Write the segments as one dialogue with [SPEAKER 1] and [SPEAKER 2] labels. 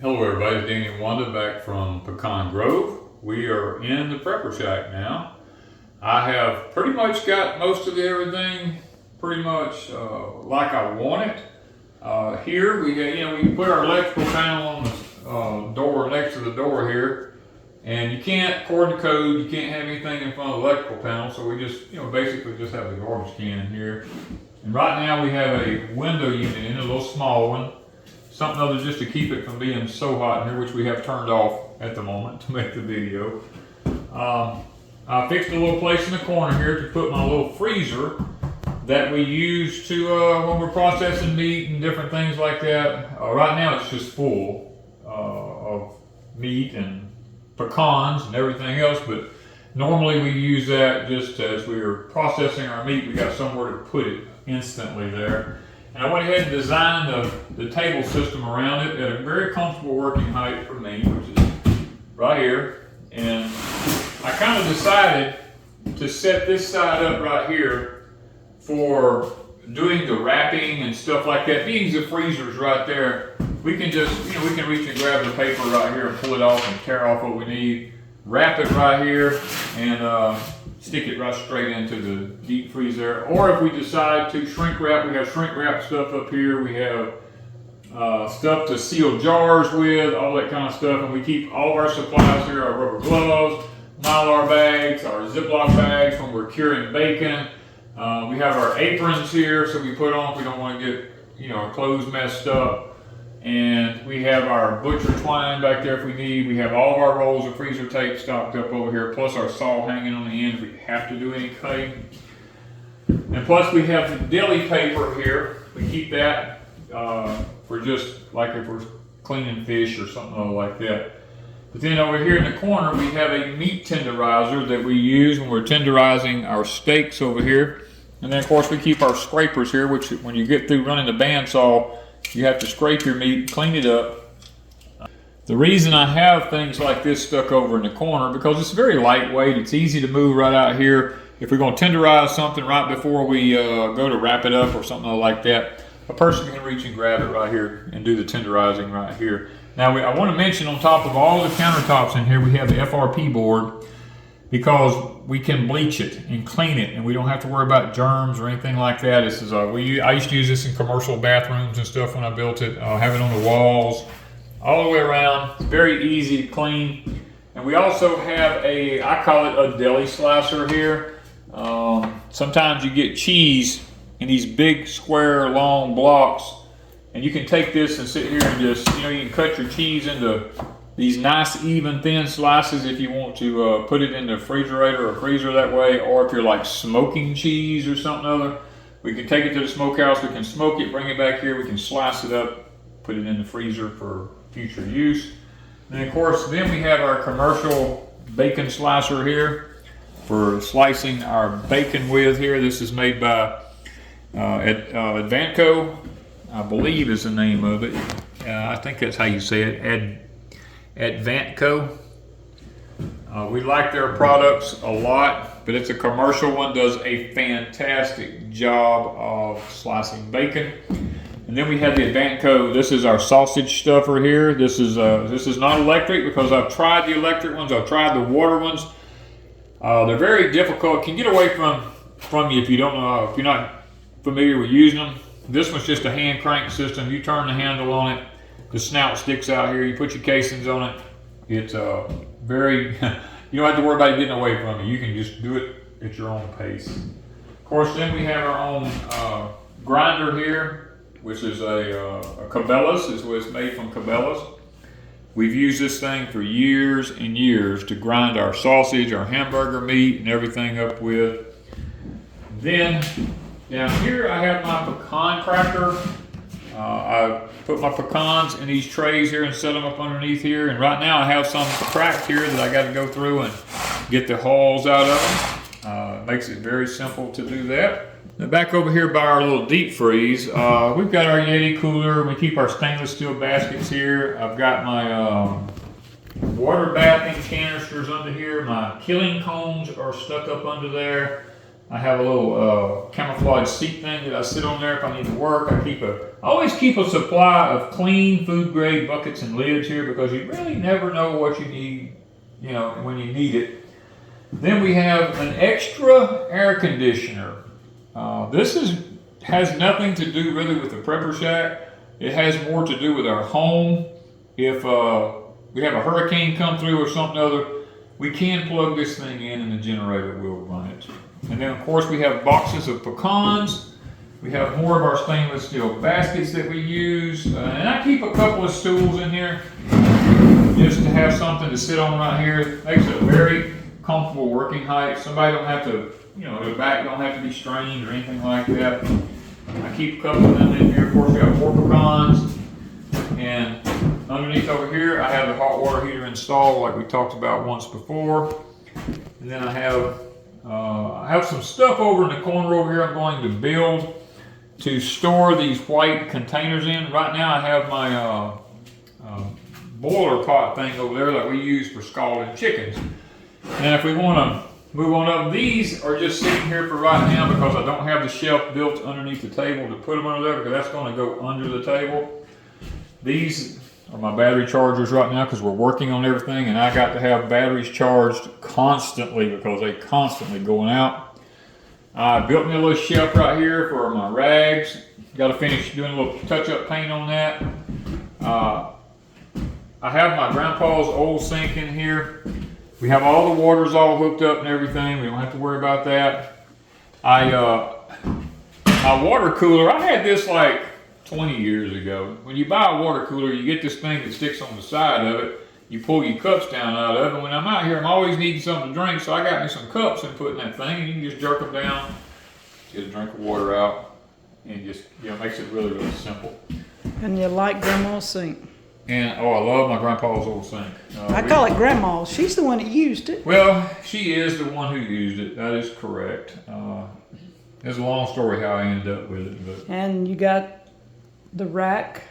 [SPEAKER 1] Hello everybody, it's Danny and Wanda back from Pecan Grove. We are in the prepper shack now. I have pretty much got most of everything pretty much like I want it. Here we got, we put our electrical panel on the door next to the door here, and you can't, according to code, you can't have anything in front of the electrical panel, so we just, basically just have the garbage can in here. And right now we have a window unit in, a little small one. Something other just to keep it from being so hot in here, which we have turned off at the moment to make the video. I fixed a little place in the corner here to put my little freezer that we use to when we're processing meat and different things like that. Right now it's just full of meat and pecans and everything else, but normally we use that just as we are processing our meat. We got somewhere to put it instantly there. And I went ahead and designed the table system around it at a very comfortable working height for me, which is right here. And I kind of decided to set this side up right here for doing the wrapping and stuff like that. Being the freezer's right there, we can just, we can reach and grab the paper right here and pull it off and tear off what we need. Wrap it right here and stick it right straight into the deep freeze there. Or if we decide to shrink wrap, we have shrink wrap stuff up here. We have stuff to seal jars with, all that kind of stuff. And we keep all of our supplies here, our rubber gloves, Mylar bags, our Ziploc bags when we're curing bacon. We have our aprons here, so we put on if we don't want to get, our clothes messed up. And we have our butcher twine back there if we need. We have all of our rolls of freezer tape stocked up over here, plus our saw hanging on the end if we have to do any cutting. And plus we have the deli paper here. We keep that for just like if we're cleaning fish or something like that. But then over here in the corner we have a meat tenderizer that we use when we're tenderizing our steaks over here. And then of course we keep our scrapers here, which when you get through running the bandsaw, you have to scrape your meat, clean it up. The reason I have things like this stuck over in the corner, because it's very lightweight, it's easy to move right out here. If we're going to tenderize something right before we go to wrap it up or something like that, a person can reach and grab it right here and do the tenderizing right here. Now I want to mention on top of all the countertops in here, we have the FRP board, because we can bleach it and clean it, and we don't have to worry about germs or anything like that. This is I used to use this in commercial bathrooms and stuff when I built it. Have it on the walls, all the way around. It's very easy to clean. And we also have I call it a deli slicer here. Sometimes you get cheese in these big square long blocks, and you can take this and sit here and just, you can cut your cheese into these nice, even, thin slices if you want to put it in the refrigerator or freezer that way, or if you're like smoking cheese or something other, we can take it to the smokehouse, we can smoke it, bring it back here, we can slice it up, put it in the freezer for future use. And of course, then we have our commercial bacon slicer here for slicing our bacon with here. This is made by Advanco, I believe is the name of it. I think that's how you say it, Advanco. We like their products a lot, but it's a commercial one, does a fantastic job of slicing bacon. And then we have the Advanco. This is our sausage stuffer here. This is not electric, because I've tried the electric ones, I've tried the water ones. They're very difficult, can get away from you if you don't know, if you're not familiar with using them. This one's just a hand crank system. You turn the handle on it, the snout sticks out here, you put your casings on it. It's very, you don't have to worry about it getting away from you. You can just do it at your own pace. Of course, then we have our own grinder here, which is a Cabela's. This is what it's made from Cabela's. We've used this thing for years and years to grind our sausage, our hamburger meat, and everything up with. Then down here I have my pecan cracker. I put my pecans in these trays here and set them up underneath here. And right now I have some cracked here that I got to go through and get the hulls out of them. It makes it very simple to do that. Now back over here by our little deep freeze, we've got our Yeti cooler. We keep our stainless steel baskets here. I've got my water bathing canisters under here. My killing cones are stuck up under there. I have a little camouflage seat thing that I sit on there if I need to work. I always keep a supply of clean food grade buckets and lids here because you really never know what you need, you know, when you need it. Then we have an extra air conditioner. Has nothing to do really with the prepper shack. It has more to do with our home. If we have a hurricane come through or something other, we can plug this thing in and the generator will run it. And then of course we have boxes of pecans. We have more of our stainless steel baskets that we use. And I keep a couple of stools in here just to have something to sit on right here. It makes it a very comfortable working height. Somebody don't have to, you know, their back don't have to be strained or anything like that. I keep a couple of them in here. Of course we have 4 pecans. And underneath over here I have the hot water heater installed like we talked about once before. And then I have some stuff over in the corner over here I'm going to build to store these white containers in. Right now I have my boiler pot thing over there that we use for scalding chickens. And if we want to move on up, these are just sitting here for right now because I don't have the shelf built underneath the table to put them under there because that's going to go under the table. These are my battery chargers right now because we're working on everything and I got to have batteries charged constantly because they constantly going out. I built me a little shelf right here for my rags. Got to finish doing a little touch-up paint on that. I have my grandpa's old sink in here. We have all the waters all hooked up and everything. We don't have to worry about that. My water cooler, I had this like 20 years ago. When you buy a water cooler, you get this thing that sticks on the side of it. You pull your cups down out of it. And when I'm out here, I'm always needing something to drink, so I got me some cups and put in that thing, and you can just jerk them down, get a drink of water out, and just, you know, makes it really, really simple.
[SPEAKER 2] And you like Grandma's sink.
[SPEAKER 1] And, oh, I love my grandpa's old sink.
[SPEAKER 2] I call it Grandma's. She's the one that used it.
[SPEAKER 1] Well, she is the one who used it. That is correct. It's a long story how I ended up with it. But.
[SPEAKER 2] And you got the rack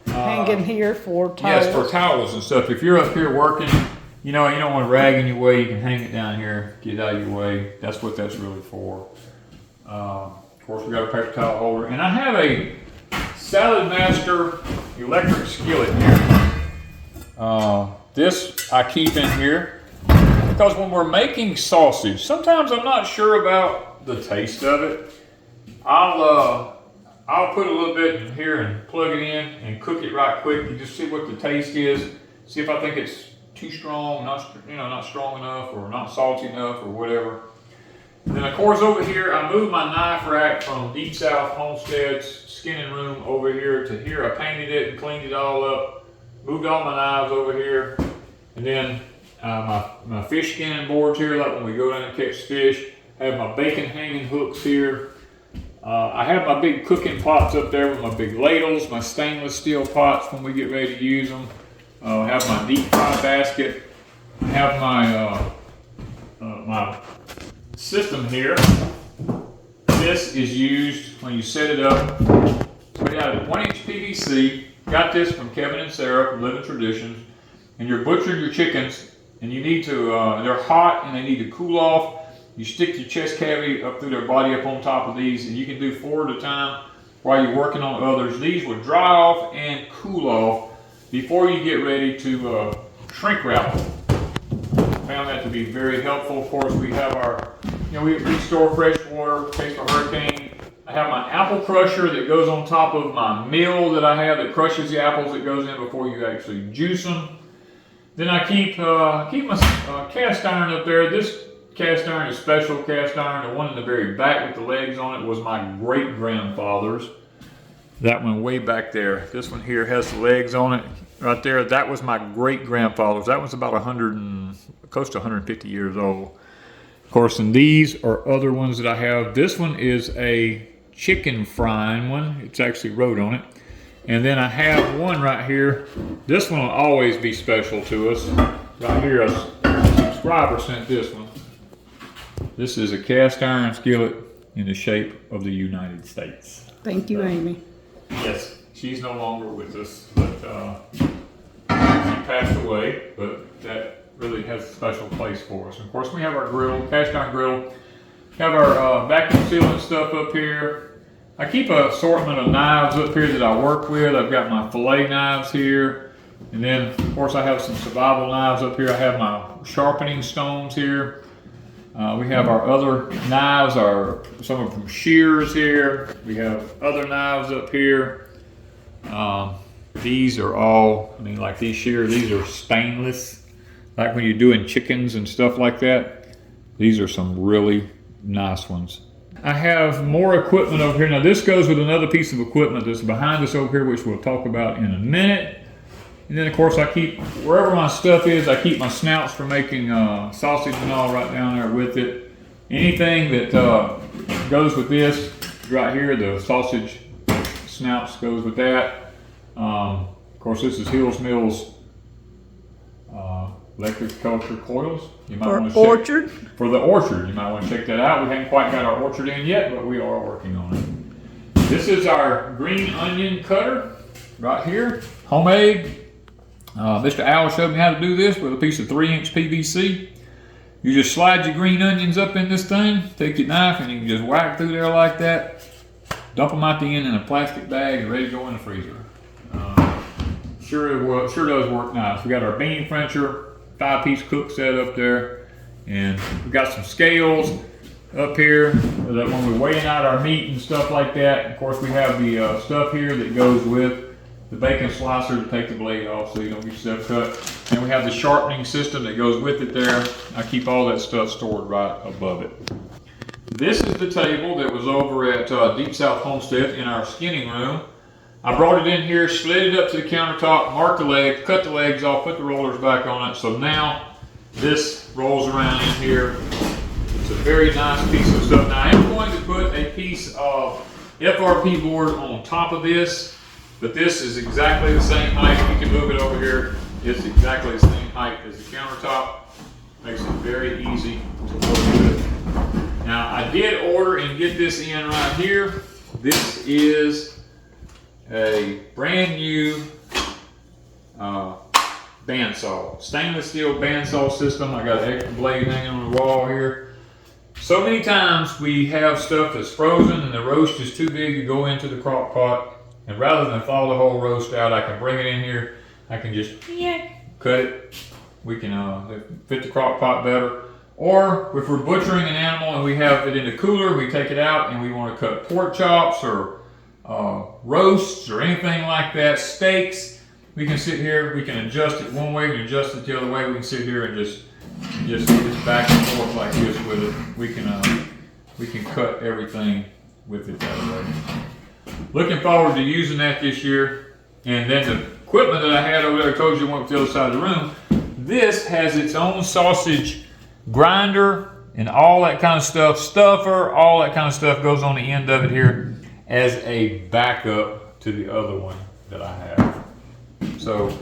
[SPEAKER 2] hanging here for towels.
[SPEAKER 1] Yes, for towels and stuff. If you're up here working, you know, you don't want a rag in your way, you can hang it down here, get it out of your way. That's what that's really for. Of course, we got a paper towel holder. And I have a Salad Master electric skillet here. This I keep in here because when we're making sausage, sometimes I'm not sure about the taste of it. I'll put a little bit in here and plug it in and cook it right quick to just see what the taste is. See if I think it's too strong, not strong enough, or not salty enough, or whatever. And then of course over here, I moved my knife rack from Deepsouth Homestead's skinning room over here to here. I painted it and cleaned it all up, moved all my knives over here, and then my fish skinning boards here, like when we go down and catch fish. I have my bacon hanging hooks here. I have my big cooking pots up there with my big ladles, my stainless steel pots when we get ready to use them. I have my deep fry basket. I have my system here. This is used when you set it up. We got a 1-inch PVC. Got this from Kevin and Sarah from Living Traditions. And you're butchering your chickens, and you need to, they're hot and they need to cool off. You stick your chest cavity up through their body up on top of these, and you can do 4 at a time while you're working on others. These will dry off and cool off before you get ready to shrink wrap them. Found that to be very helpful. Of course, we have our, we store fresh water in case of a hurricane. I have my apple crusher that goes on top of my mill that I have that crushes the apples that goes in before you actually juice them. Then I keep my cast iron up there. This cast iron is special cast iron. The one in the very back with the legs on it was my great-grandfather's. That one way back there. This one here has the legs on it right there. That was my great-grandfather's. That one's about close to 150 years old. Of course, and these are other ones that I have. This one is a chicken frying one. It's actually wrote on it. And then I have one right here. This one will always be special to us. Right here, a subscriber sent this one. This is a cast iron skillet in the shape of the United States.
[SPEAKER 2] Thank you, Amy.
[SPEAKER 1] Yes, she's no longer with us, but she passed away, but that really has a special place for us. And of course, we have our grill, cast iron grill. Have our vacuum sealant stuff up here. I keep an assortment of knives up here that I work with. I've got my fillet knives here. And then, of course, I have some survival knives up here. I have my sharpening stones here. We have our other knives, some of them from shears here. We have other knives up here. These are all, I mean, like these shears, these are stainless. Like when you're doing chickens and stuff like that. These are some really nice ones. I have more equipment over here. Now this goes with another piece of equipment that's behind us over here, which we'll talk about in a minute. And then of course I keep, wherever my stuff is, I keep my snouts for making sausage and all right down there with it. Anything that goes with this right here, the sausage snouts goes with that. Of course this is Hills Mills electric culture coils. You might want to check,
[SPEAKER 2] orchard?
[SPEAKER 1] For the orchard, you might want to check that out. We haven't quite got our orchard in yet, but we are working on it. This is our green onion cutter right here, homemade. Mr. Al showed me how to do this with a piece of 3-inch PVC. You just slide your green onions up in this thing, take your knife and you can just whack through there like that. Dump them out the end in a plastic bag and ready to go in the freezer. Sure does work nice. We got our bean frencher, 5-piece cook set up there, and we got some scales up here that when we're weighing out our meat and stuff like that. Of course, we have the stuff here that goes with the bacon slicer to take the blade off so you don't get yourself cut. And we have the sharpening system that goes with it there. I keep all that stuff stored right above it. This is the table that was over at Deepsouth Homestead in our skinning room. I brought it in here, slid it up to the countertop, marked the legs, cut the legs off, put the rollers back on it. So now this rolls around in here. It's a very nice piece of stuff. Now I am going to put a piece of FRP board on top of this, but this is exactly the same height. You can move it over here. It's exactly the same height as the countertop. Makes it very easy to work with. Now I did order and get this in right here. This is a brand new bandsaw, stainless steel bandsaw system. I got an extra blade hanging on the wall here. So many times we have stuff that's frozen and the roast is too big to go into the crock pot, and rather than thaw the whole roast out, I can bring it in here. I can just cut it. We can fit the crock pot better. Or if we're butchering an animal and we have it in the cooler, we take it out and we want to cut pork chops or roasts or anything like that, steaks, we can sit here, we can adjust it one way, we can adjust it the other way, we can sit here and just get it back and forth like this with it. We can cut everything with it that way. Looking forward to using that this year. And then the equipment that I had over there, I told you went to the other side of the room, this has its own sausage grinder and all that kind of stuff, stuffer, all that kind of stuff goes on the end of it here as a backup to the other one that I have. So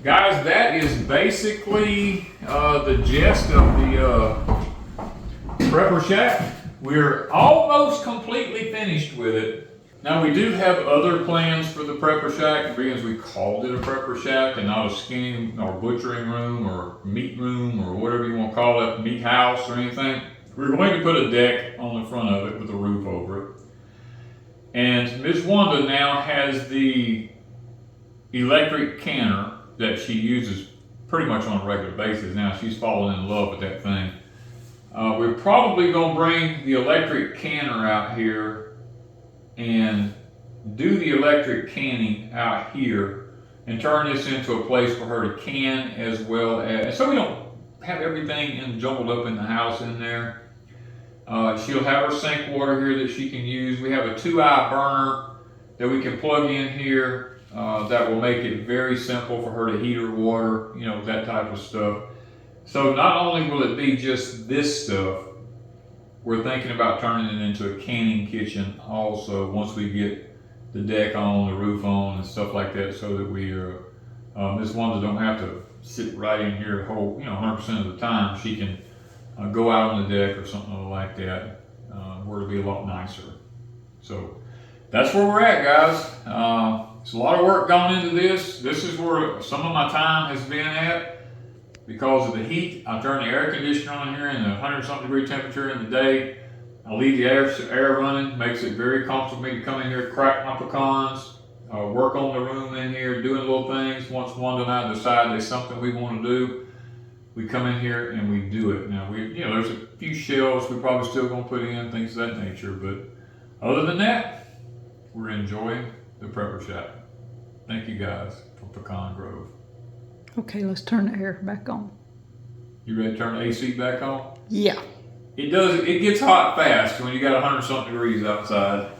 [SPEAKER 1] guys, that is basically the gist of the Prepper Shack. We're almost completely finished with it. Now we do have other plans for the Prepper Shack, because we called it a Prepper Shack and not a skinning or butchering room or meat room or whatever you want to call it, meat house or anything. We're going to put a deck on the front of it with a roof over it. And Miss Wanda now has the electric canner that she uses pretty much on a regular basis. Now she's fallen in love with that thing. We're probably going to bring the electric canner out here and do the electric canning out here and turn this into a place for her to can, as well as, so we don't have everything jumbled up in the house in there. She'll have her sink water here that she can use. We have a 2-eye burner that we can plug in here that will make it very simple for her to heat her water, you know, that type of stuff. So not only will it be just this stuff, we're thinking about turning it into a canning kitchen also once we get the deck on, the roof on, and stuff like that, so that we are, Miss Wanda don't have to sit right in here the whole, 100% of the time. She can go out on the deck or something like that, where it'll be a lot nicer. So that's where we're at, guys. It's a lot of work gone into this. This is where some of my time has been at because of the heat. I turn the air conditioner on here in the 100-something degree temperature in the day. I leave the air running, makes it very comfortable for me to come in here, crack my pecans, work on the room in here, doing little things. Once Wanda and I decide there's something we want to do, we come in here and we do it. Now, there's a few shelves we probably still gonna put in, things of that nature, but other than that, we're enjoying the prepper shack. Thank you guys from Pecan Grove.
[SPEAKER 2] Okay, let's turn the air back on.
[SPEAKER 1] You ready to turn the AC back on?
[SPEAKER 2] Yeah.
[SPEAKER 1] It gets hot fast when you got 100-something degrees outside.